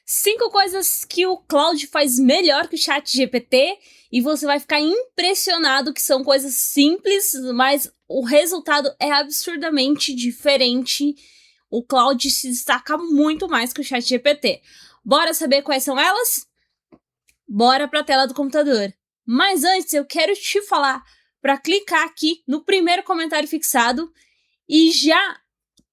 5 coisas que o Claude faz melhor que o ChatGPT e você vai ficar impressionado que são coisas simples, mas o resultado é absurdamente diferente. O Claude se destaca muito mais que o ChatGPT. Bora saber quais são elas? Bora para a tela do computador. Mas antes eu quero te falar para clicar aqui no primeiro comentário fixado e já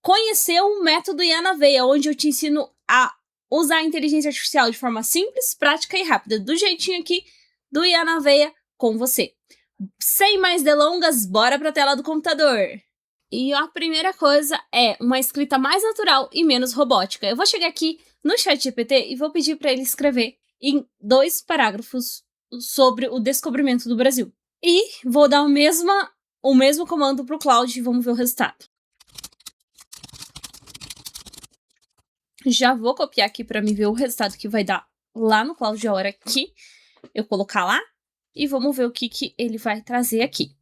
conhecer o método Yanaveia, onde eu te ensino a usar a inteligência artificial de forma simples, prática e rápida, do jeitinho aqui do Yanaveia com você. Sem mais delongas, bora para a tela do computador. E a primeira coisa é uma escrita mais natural e menos robótica. Eu vou chegar aqui no ChatGPT e vou pedir para ele escrever em 2 parágrafos sobre o descobrimento do Brasil. E vou dar o mesmo comando para o Claude e vamos ver o resultado. Já vou copiar aqui para mim ver o resultado que vai dar lá no Claude a hora que eu colocar lá. E vamos ver o que ele vai trazer aqui.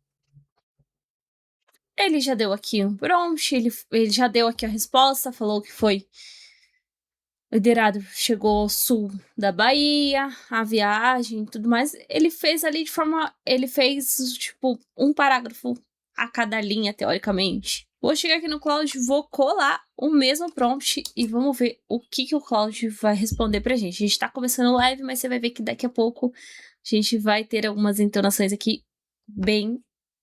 Ele já deu aqui um prompt, ele já deu aqui a resposta, falou que foi liderado, chegou ao sul da Bahia, a viagem e tudo mais. Ele fez ali ele fez tipo um parágrafo a cada linha, teoricamente. Vou chegar aqui no Claude, vou colar o mesmo prompt e vamos ver o que o Claude vai responder pra gente. A gente tá começando live, mas você vai ver que daqui a pouco a gente vai ter algumas entonações aqui bem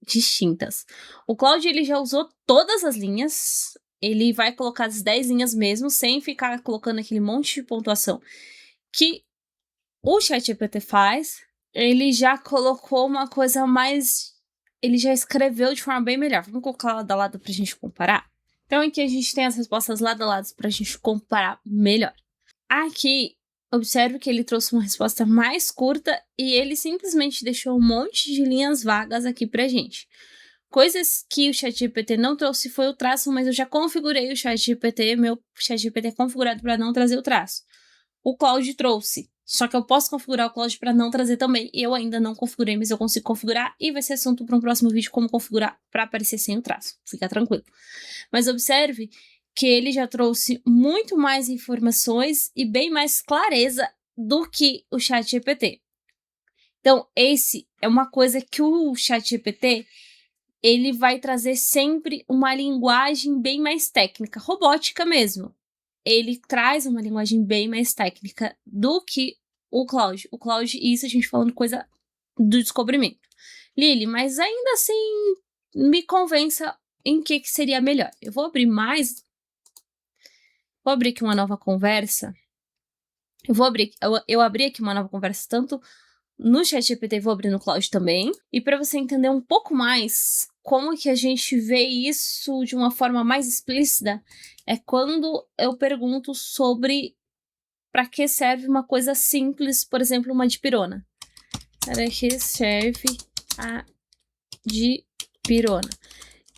distintas. O Claude, ele já usou todas as linhas, ele vai colocar as 10 linhas mesmo, sem ficar colocando aquele monte de pontuação que o ChatGPT faz. Ele já colocou uma coisa mais... Ele já escreveu de forma bem melhor. Vamos colocar lado a lado pra gente comparar? Então, aqui a gente tem as respostas lado a lado pra gente comparar melhor. Aqui, observe que ele trouxe uma resposta mais curta e ele simplesmente deixou um monte de linhas vagas aqui pra gente. Coisas que o ChatGPT não trouxe foi o traço, mas eu já configurei o ChatGPT, meu ChatGPT é configurado para não trazer o traço. O Claude trouxe, só que eu posso configurar o Claude para não trazer também. Eu ainda não configurei, mas eu consigo configurar e vai ser assunto para um próximo vídeo como configurar para aparecer sem o traço. Fica tranquilo. Mas observe que ele já trouxe muito mais informações e bem mais clareza do que o ChatGPT. Então, esse é uma coisa que o ChatGPT ele vai trazer sempre uma linguagem bem mais técnica, robótica mesmo. Ele traz uma linguagem bem mais técnica do que o Claude. O Claude, isso a gente falando coisa do descobrimento. Lili, mas ainda assim, me convença em que seria melhor. Eu vou abrir mais... Vou abrir aqui uma nova conversa. Eu abri aqui uma nova conversa tanto no ChatGPT, vou abrir no Claude também. E para você entender um pouco mais como que a gente vê isso de uma forma mais explícita, é quando eu pergunto sobre para que serve uma coisa simples, por exemplo, uma dipirona. Para que serve a dipirona?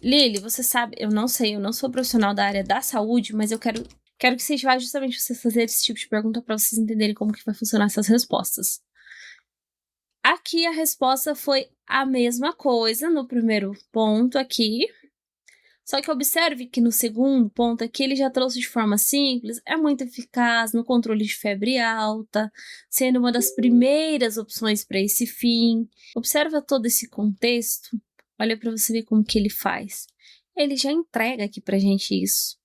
Lili, você sabe, eu não sei, eu não sou profissional da área da saúde, mas eu quero que seja justamente vocês fazerem esse tipo de pergunta para vocês entenderem como que vai funcionar essas respostas. Aqui a resposta foi a mesma coisa no primeiro ponto aqui. Só que observe que no segundo ponto aqui ele já trouxe de forma simples, é muito eficaz no controle de febre alta, sendo uma das primeiras opções para esse fim. Observa todo esse contexto, olha para você ver como que ele faz. Ele já entrega aqui pra gente isso.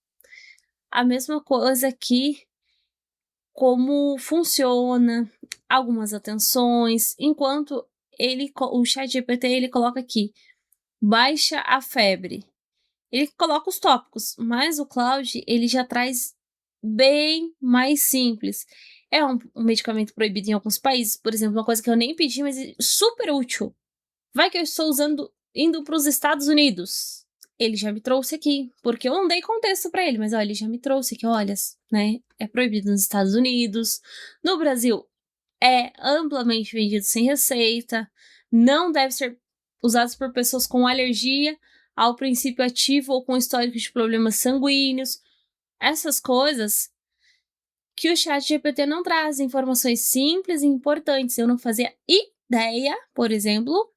A mesma coisa aqui, como funciona, algumas atenções, enquanto o ChatGPT ele coloca aqui, baixa a febre. Ele coloca os tópicos, mas o Claude ele já traz bem mais simples. É um medicamento proibido em alguns países, por exemplo, uma coisa que eu nem pedi, mas é super útil. Vai que eu estou indo para os Estados Unidos. Ele já me trouxe aqui, porque eu não dei contexto para ele, mas ó, ele já me trouxe aqui, olha, né? É proibido nos Estados Unidos. No Brasil, é amplamente vendido sem receita. Não deve ser usado por pessoas com alergia ao princípio ativo ou com histórico de problemas sanguíneos. Essas coisas que o ChatGPT não traz, informações simples e importantes. Eu não fazia ideia, por exemplo,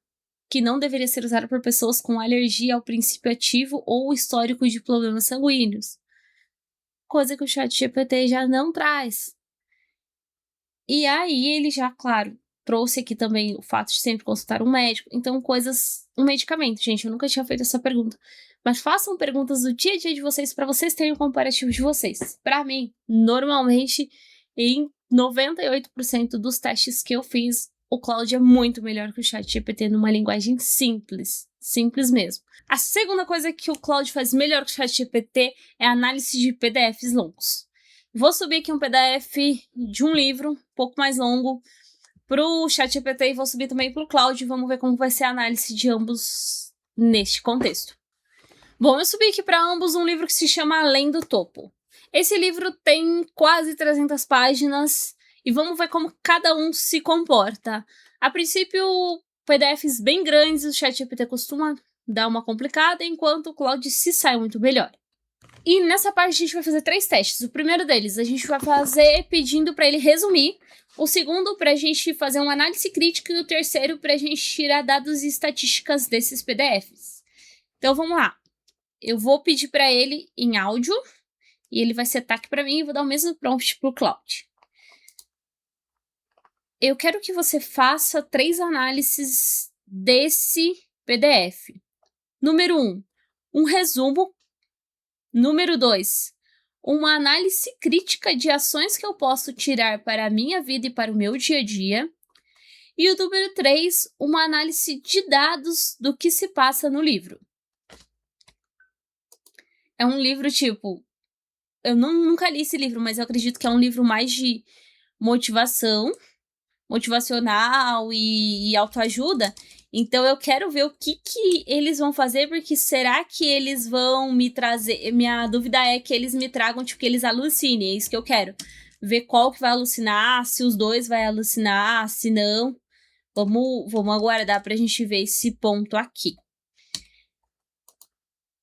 que não deveria ser usado por pessoas com alergia ao princípio ativo ou histórico de problemas sanguíneos. Coisa que o ChatGPT já não traz. E aí ele já, claro, trouxe aqui também o fato de sempre consultar um médico. Então, um medicamento, gente, eu nunca tinha feito essa pergunta. Mas façam perguntas do dia a dia de vocês para vocês terem o comparativo de vocês. Para mim, normalmente, em 98% dos testes que eu fiz, o Claude é muito melhor que o ChatGPT numa linguagem simples. Simples mesmo. A segunda coisa que o Claude faz melhor que o ChatGPT é a análise de PDFs longos. Vou subir aqui um PDF de um livro, um pouco mais longo, pro ChatGPT e vou subir também pro Claude. Vamos ver como vai ser a análise de ambos neste contexto. Bom, eu subi aqui para ambos um livro que se chama Além do Topo. Esse livro tem quase 300 páginas e vamos ver como cada um se comporta. A princípio, PDFs bem grandes, o ChatGPT costuma dar uma complicada, enquanto o Claude se sai muito melhor. E nessa parte a gente vai fazer 3 testes. O primeiro deles a gente vai fazer pedindo para ele resumir. O segundo para a gente fazer uma análise crítica. E o terceiro para a gente tirar dados e estatísticas desses PDFs. Então vamos lá. Eu vou pedir para ele em áudio. E ele vai setar aqui para mim e vou dar o mesmo prompt para o Claude. Eu quero que você faça 3 análises desse PDF. Número 1, um resumo. Número 2, uma análise crítica de ações que eu posso tirar para a minha vida e para o meu dia a dia. E o número 3, uma análise de dados do que se passa no livro. É um livro tipo... Eu nunca li esse livro, mas eu acredito que é um livro mais de motivacional e autoajuda. Então eu quero ver o que eles vão fazer, porque será que eles vão me trazer... Minha dúvida é que eles me tragam, tipo, que eles alucinem, é isso que eu quero. Ver qual que vai alucinar, se os dois vai alucinar, se não. Vamos aguardar pra gente ver esse ponto aqui.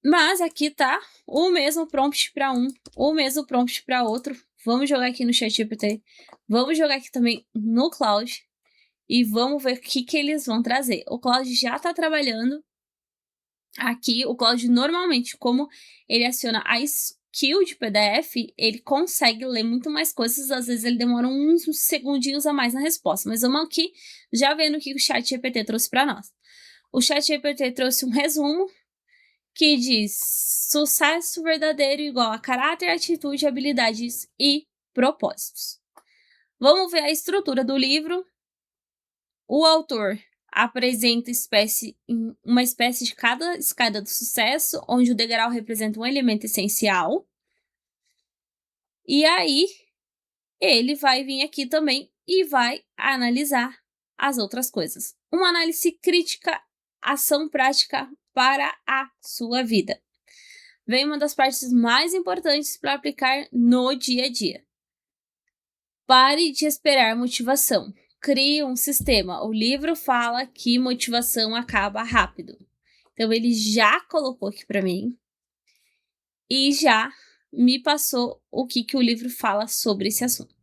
Mas aqui tá o mesmo prompt para um, o mesmo prompt para outro. Vamos jogar aqui no ChatGPT, vamos jogar aqui também no Claude e vamos ver o que eles vão trazer. O Claude já tá trabalhando aqui. O Claude normalmente, como ele aciona a skill de PDF, ele consegue ler muito mais coisas. Às vezes ele demora uns segundinhos a mais na resposta. Mas vamos aqui já vendo o que o ChatGPT trouxe para nós. O ChatGPT trouxe um resumo que diz: sucesso verdadeiro igual a caráter, atitude, habilidades e propósitos. Vamos ver a estrutura do livro. O autor apresenta uma espécie de cada escada do sucesso, onde o degrau representa um elemento essencial. E aí, ele vai vir aqui também e vai analisar as outras coisas. Uma análise crítica, ação prática para a sua vida. Vem uma das partes mais importantes para aplicar no dia a dia. Pare de esperar motivação. Crie um sistema. O livro fala que motivação acaba rápido. Então, ele já colocou aqui para mim e já me passou o que o livro fala sobre esse assunto.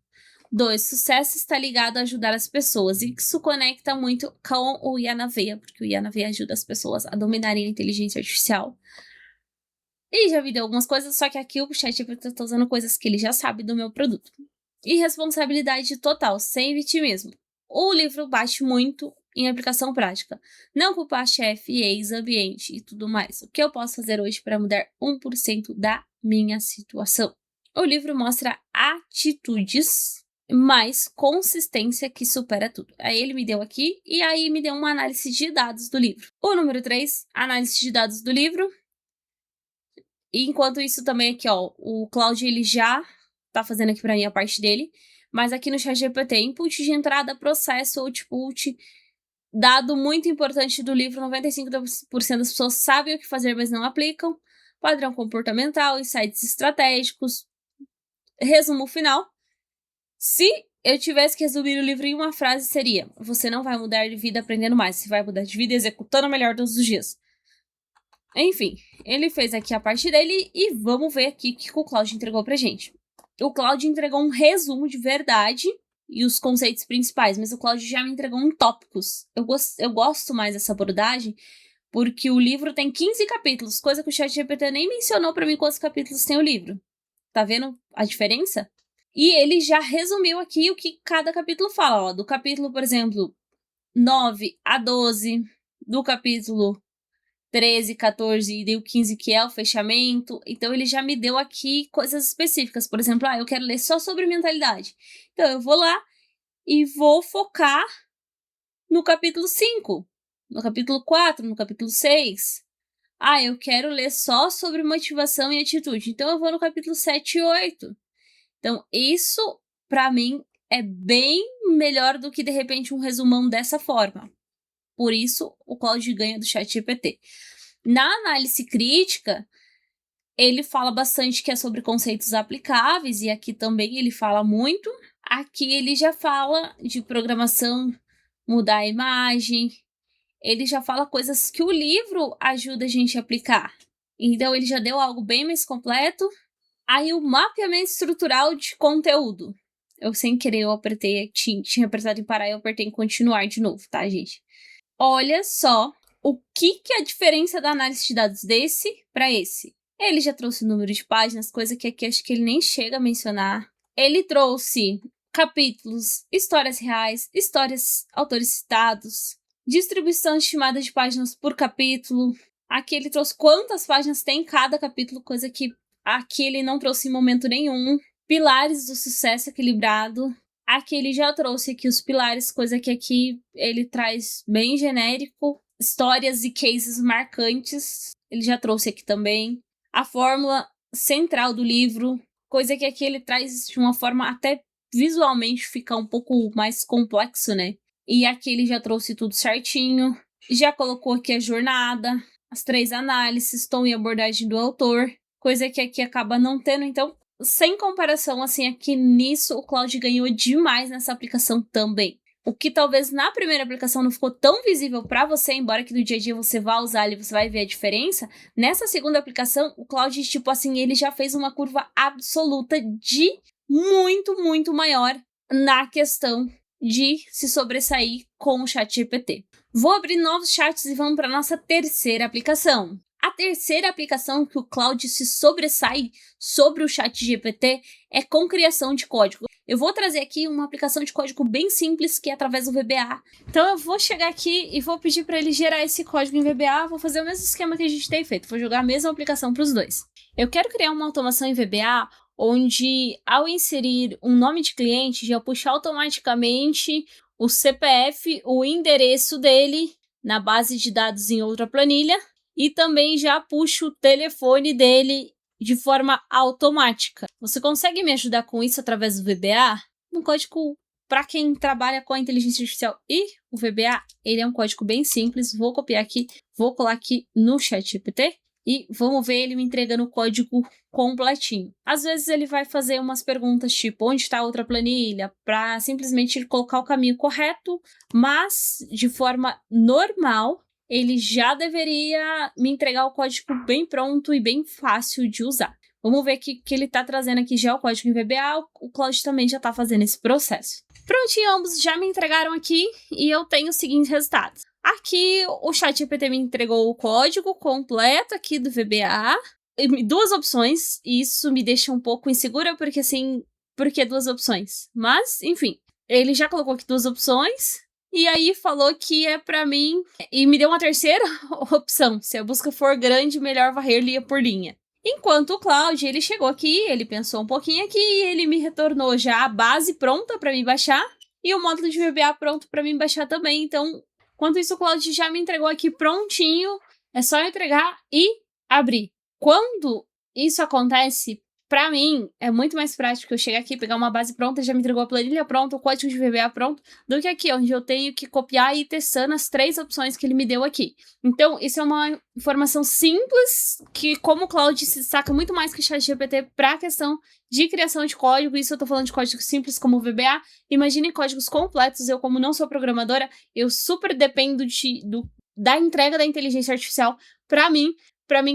2, sucesso está ligado a ajudar as pessoas. E isso conecta muito com o Yanaveia, porque o Yanaveia ajuda as pessoas a dominarem a inteligência artificial. E já me deu algumas coisas, só que aqui o ChatGPT está usando coisas que ele já sabe do meu produto. E responsabilidade total, sem vitimismo. O livro bate muito em aplicação prática. Não culpar chefe, ex, ambiente e tudo mais. O que eu posso fazer hoje para mudar 1% da minha situação? O livro mostra atitudes, mais consistência que supera tudo. Aí ele me deu aqui e aí me deu uma análise de dados do livro. O número 3, análise de dados do livro. E enquanto isso também aqui, ó, o Claude ele já tá fazendo aqui para mim a parte dele, mas aqui no ChatGPT, input de entrada, processo, output, dado muito importante do livro, 95% das pessoas sabem o que fazer, mas não aplicam. Padrão comportamental, insights estratégicos. Resumo final. Se eu tivesse que resumir o livro em uma frase, seria: você não vai mudar de vida aprendendo mais, você vai mudar de vida executando melhor todos os dias. Enfim, ele fez aqui a parte dele e vamos ver aqui o que o Claude entregou pra gente. O Claude entregou um resumo de verdade e os conceitos principais, mas o Claude já me entregou um tópicos. Eu gosto mais dessa abordagem porque o livro tem 15 capítulos, coisa que o ChatGPT nem mencionou pra mim quantos capítulos tem o livro. Tá vendo a diferença? E ele já resumiu aqui o que cada capítulo fala. Ó, do capítulo, por exemplo, 9 a 12, do capítulo 13, 14 e o 15, que é o fechamento. Então, ele já me deu aqui coisas específicas. Por exemplo, eu quero ler só sobre mentalidade. Então, eu vou lá e vou focar no capítulo 5, no capítulo 4, no capítulo 6. Eu quero ler só sobre motivação e atitude. Então, eu vou no capítulo 7 e 8. Então, isso, para mim, é bem melhor do que, de repente, um resumão dessa forma. Por isso, o Claude ganha do ChatGPT. Na análise crítica, ele fala bastante que é sobre conceitos aplicáveis, e aqui também ele fala muito. Aqui ele já fala de programação, mudar a imagem, ele já fala coisas que o livro ajuda a gente a aplicar. Então, ele já deu algo bem mais completo. Aí, o mapeamento estrutural de conteúdo. Eu, sem querer, eu apertei, tinha apertado em parar e eu apertei em continuar de novo, tá, gente? Olha só o que é a diferença da análise de dados desse para esse. Ele já trouxe o número de páginas, coisa que aqui acho que ele nem chega a mencionar. Ele trouxe capítulos, histórias reais, histórias, autores citados, distribuição estimada de páginas por capítulo. Aqui ele trouxe quantas páginas tem em cada capítulo, coisa que aqui ele não trouxe em momento nenhum. Pilares do sucesso equilibrado. Aqui ele já trouxe aqui os pilares, coisa que aqui ele traz bem genérico. Histórias e cases marcantes, ele já trouxe aqui também. A fórmula central do livro, coisa que aqui ele traz de uma forma até visualmente ficar um pouco mais complexo, né? E aqui ele já trouxe tudo certinho. Já colocou aqui a jornada, as 3 análises, tom e abordagem do autor, coisa que aqui acaba não tendo. Então, sem comparação, assim, aqui nisso, o Claude ganhou demais nessa aplicação também. O que talvez na primeira aplicação não ficou tão visível para você, embora que no dia a dia você vá usar e você vai ver a diferença, nessa segunda aplicação, o Claude, tipo assim, ele já fez uma curva absoluta de muito, muito maior na questão de se sobressair com o ChatGPT. Vou abrir novos chats e vamos para nossa terceira aplicação. A terceira aplicação que o Claude se sobressai sobre o ChatGPT é com criação de código. Eu vou trazer aqui uma aplicação de código bem simples, que é através do VBA. Então eu vou chegar aqui e vou pedir para ele gerar esse código em VBA. Vou fazer o mesmo esquema que a gente tem feito. Vou jogar a mesma aplicação para os dois. Eu quero criar uma automação em VBA onde, ao inserir um nome de cliente, já puxa automaticamente o CPF, o endereço dele na base de dados em outra planilha, e também já puxa o telefone dele de forma automática. Você consegue me ajudar com isso através do VBA? Um código para quem trabalha com a inteligência artificial e o VBA, ele é um código bem simples. Vou copiar aqui, vou colar aqui no ChatGPT e vamos ver ele me entregando o código completinho. Às vezes ele vai fazer umas perguntas tipo, onde está a outra planilha? Para simplesmente colocar o caminho correto, mas de forma normal, ele já deveria me entregar o código bem pronto e bem fácil de usar. Vamos ver que ele está trazendo aqui já o código em VBA, o Claude também já está fazendo esse processo. Prontinho, ambos já me entregaram aqui e eu tenho os seguintes resultados. Aqui o ChatGPT me entregou o código completo aqui do VBA, 2 opções, e isso me deixa um pouco insegura, porque assim, por que 2 opções? Mas, enfim, ele já colocou aqui 2 opções, e aí falou que é pra mim, e me deu uma terceira opção, se a busca for grande, melhor varrer linha por linha. Enquanto o Claude, ele chegou aqui, ele pensou um pouquinho aqui, e ele me retornou já a base pronta pra mim baixar, e o módulo de VBA pronto pra mim baixar também, então, enquanto isso o Claude já me entregou aqui prontinho, é só eu entregar e abrir. Quando isso acontece, pra mim, é muito mais prático eu chegar aqui, pegar uma base pronta, já me entregou a planilha pronta, o código de VBA pronto, do que aqui, onde eu tenho que copiar e ir testando as 3 opções que ele me deu aqui. Então, isso é uma informação simples, que como o Claude se destaca muito mais que o ChatGPT pra questão de criação de código, isso eu tô falando de códigos simples como o VBA, imaginem códigos completos, eu como não sou programadora, eu super dependo da entrega da inteligência artificial pra mim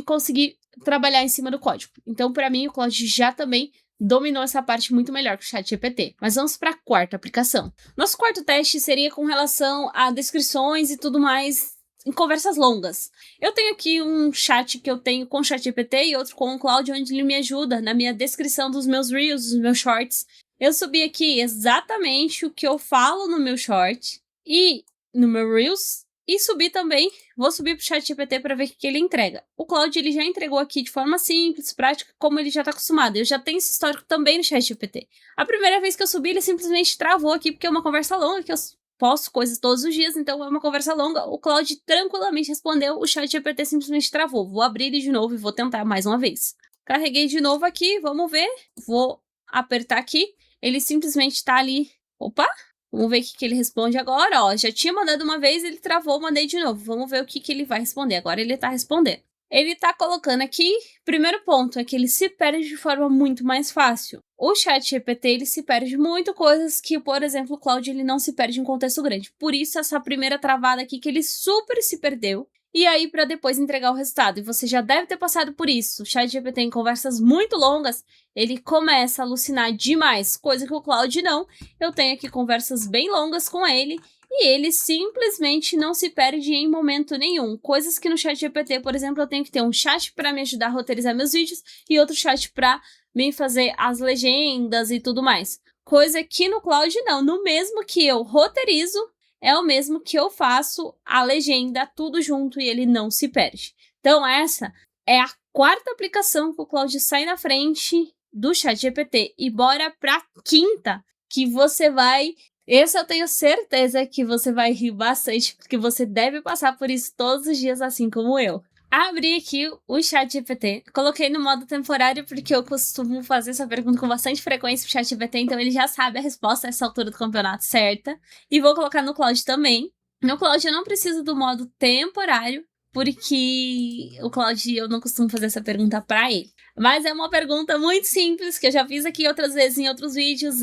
conseguir trabalhar em cima do código. Então, para mim, o Claude já também dominou essa parte muito melhor que o ChatGPT. Mas vamos para a quarta aplicação. Nosso quarto teste seria com relação a descrições e tudo mais em conversas longas. Eu tenho aqui um chat que eu tenho com o ChatGPT e outro com o Claude, onde ele me ajuda na minha descrição dos meus Reels, dos meus Shorts. Eu subi aqui exatamente o que eu falo no meu short e no meu Reels. E subi também, vou subir pro ChatGPT para ver o que ele entrega. O Claude, ele já entregou aqui de forma simples, prática, como ele já tá acostumado. Eu já tenho esse histórico também no ChatGPT. A primeira vez que eu subi, ele simplesmente travou aqui, porque é uma conversa longa, que eu posto coisas todos os dias, então é uma conversa longa. O Claude tranquilamente respondeu, o ChatGPT simplesmente travou. Vou abrir ele de novo e vou tentar mais uma vez. Carreguei de novo aqui, vamos ver. Vou apertar aqui. Ele simplesmente tá ali. Opa! Vamos ver o que ele responde agora. Ó, já tinha mandado uma vez, ele travou, mandei de novo. Vamos ver o que ele vai responder. Agora ele tá respondendo. Ele tá colocando aqui, primeiro ponto, é que ele se perde de forma muito mais fácil. O ChatGPT, ele se perde muito coisas que, por exemplo, o Claude, ele não se perde em contexto grande. Por isso, essa primeira travada aqui, que ele super se perdeu. E aí, para depois entregar o resultado. E você já deve ter passado por isso. O ChatGPT, em conversas muito longas, ele começa a alucinar demais, coisa que o Claude não. Eu tenho aqui conversas bem longas com ele e ele simplesmente não se perde em momento nenhum. Coisas que no ChatGPT, por exemplo, eu tenho que ter um chat para me ajudar a roteirizar meus vídeos e outro chat para me fazer as legendas e tudo mais. Coisa que no Claude não. No mesmo que eu roteirizo, é o mesmo que eu faço a legenda, tudo junto, e ele não se perde. Então essa é a quarta aplicação que o Claude sai na frente do ChatGPT. E bora pra quinta, que você vai... Esse eu tenho certeza que você vai rir bastante, porque você deve passar por isso todos os dias, assim como eu. Abri aqui o ChatGPT, coloquei no modo temporário porque eu costumo fazer essa pergunta com bastante frequência pro ChatGPT, então ele já sabe a resposta a essa altura do campeonato certa. E vou colocar no Claude também. No Claude eu não preciso do modo temporário, porque o Claude, eu não costumo fazer essa pergunta pra ele. Mas é uma pergunta muito simples, que eu já fiz aqui outras vezes em outros vídeos,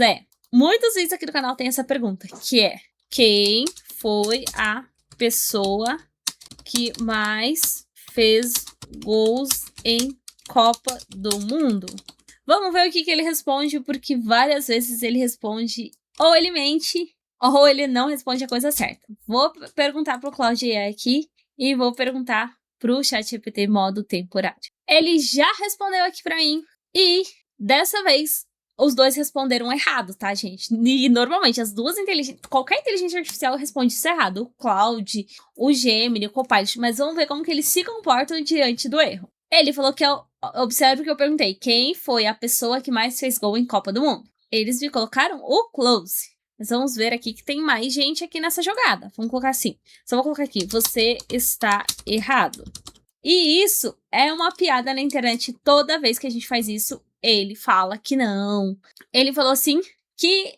muitos vídeos aqui do canal tem essa pergunta, que é: quem foi a pessoa que mais fez gols em Copa do Mundo? Vamos ver o que ele responde, porque várias vezes ele responde, ou ele mente, ou ele não responde a coisa certa. Vou perguntar pro Claude aqui e vou perguntar pro ChatGPT modo temporário. Ele já respondeu aqui pra mim e dessa vez os dois responderam errado, tá, gente? E normalmente as duas qualquer inteligência artificial responde isso errado. O Claude, o Gemini, o Copilot, mas vamos ver como que eles se comportam diante do erro. Ele falou que observe que eu perguntei, quem foi a pessoa que mais fez gol em Copa do Mundo? Eles me colocaram o Close. Mas vamos ver aqui que tem mais gente aqui nessa jogada. Vamos colocar assim. Só vou colocar aqui, você está errado. E isso é uma piada na internet. Toda vez que a gente faz isso, ele fala que não. Ele falou assim que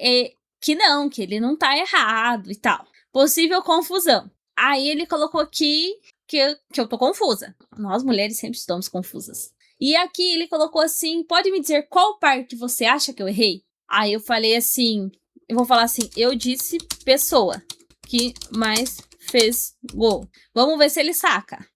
não, que ele não tá errado e tal. Possível confusão. Aí ele colocou aqui que eu tô confusa. Nós mulheres sempre estamos confusas. E aqui ele colocou assim, pode me dizer qual parte você acha que eu errei? Aí eu falei assim, eu vou falar assim, eu disse pessoa que mais fez gol. Vamos ver se ele saca.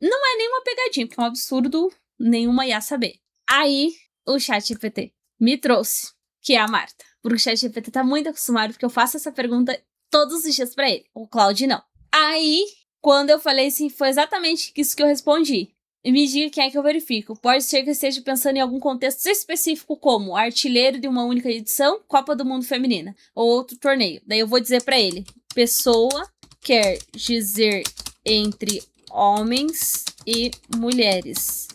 Não é nenhuma pegadinha, porque é um absurdo nenhuma ia saber. Aí, o ChatGPT me trouxe, que é a Marta. Porque o ChatGPT tá muito acostumado, porque eu faço essa pergunta todos os dias pra ele. O Claude não. Aí, quando eu falei assim, foi exatamente isso que eu respondi. E me diga quem é que eu verifico. Pode ser que eu esteja pensando em algum contexto específico, como artilheiro de uma única edição, Copa do Mundo Feminina, ou outro torneio. Daí eu vou dizer pra ele, pessoa quer dizer entre homens e mulheres.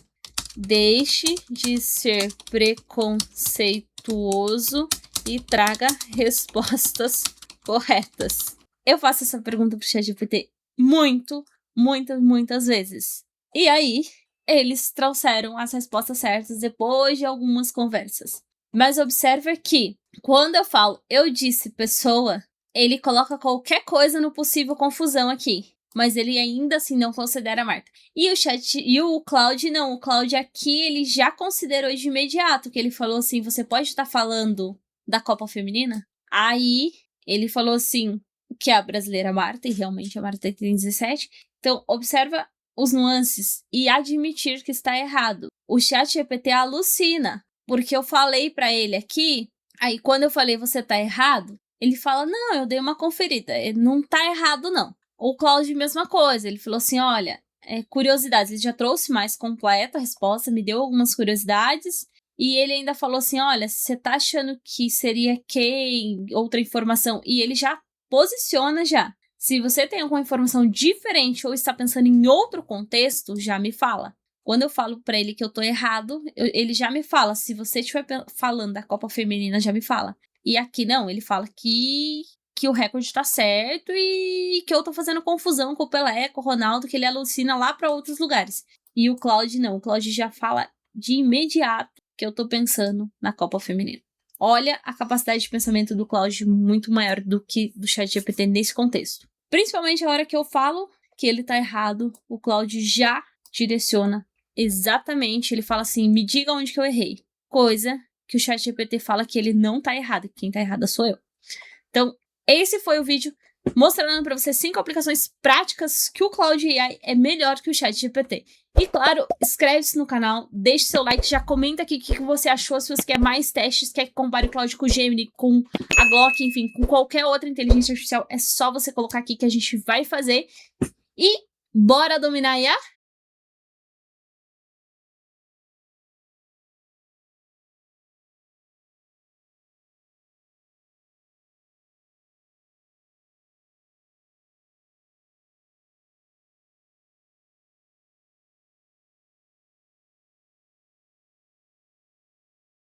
Deixe de ser preconceituoso e traga respostas corretas. Eu faço essa pergunta pro ChatGPT muitas vezes. E aí, eles trouxeram as respostas certas depois de algumas conversas. Mas observe que, quando eu falo eu disse pessoa, ele coloca qualquer coisa no possível confusão aqui. Mas ele ainda assim não considera a Marta. E o Claude não. O Claude aqui, ele já considerou de imediato, que ele falou assim, você pode estar falando da Copa Feminina? Aí, ele falou assim, que é a brasileira Marta, e realmente a Marta tem 17. Então, observa os nuances e admitir que está errado. O ChatGPT alucina, porque eu falei para ele aqui, aí quando eu falei você tá errado, ele fala, não, eu dei uma conferida, ele não tá errado não. O Claude, mesma coisa, ele falou assim, olha, curiosidades, ele já trouxe mais completa a resposta, me deu algumas curiosidades, E ele ainda falou assim, olha, você tá achando que seria quem? Outra informação. E ele já posiciona já. Se você tem alguma informação diferente ou está pensando em outro contexto, já me fala. Quando eu falo pra ele que eu tô errado, ele já me fala. Se você estiver falando da Copa Feminina, já me fala. E aqui não, ele fala que o recorde tá certo e que eu tô fazendo confusão com o Pelé, com o Ronaldo, que ele alucina lá pra outros lugares. E o Claude não, o Claude já fala de imediato que eu tô pensando na Copa Feminina. Olha a capacidade de pensamento do Claude muito maior do que do ChatGPT nesse contexto. Principalmente a hora que eu falo que ele tá errado, o Claude já direciona exatamente, ele fala assim, me diga onde que eu errei. Coisa que o ChatGPT fala que ele não tá errado, que quem tá errada sou eu. Então, esse foi o vídeo mostrando para você 5 aplicações práticas que o Cloud AI é melhor que o ChatGPT. E claro, inscreve-se no canal, deixe seu like, já comenta aqui o que você achou, se você quer mais testes, quer que compare o Cloud com o Gemini, com a Grok, enfim, com qualquer outra inteligência artificial, é só você colocar aqui que a gente vai fazer. E bora dominar a IA?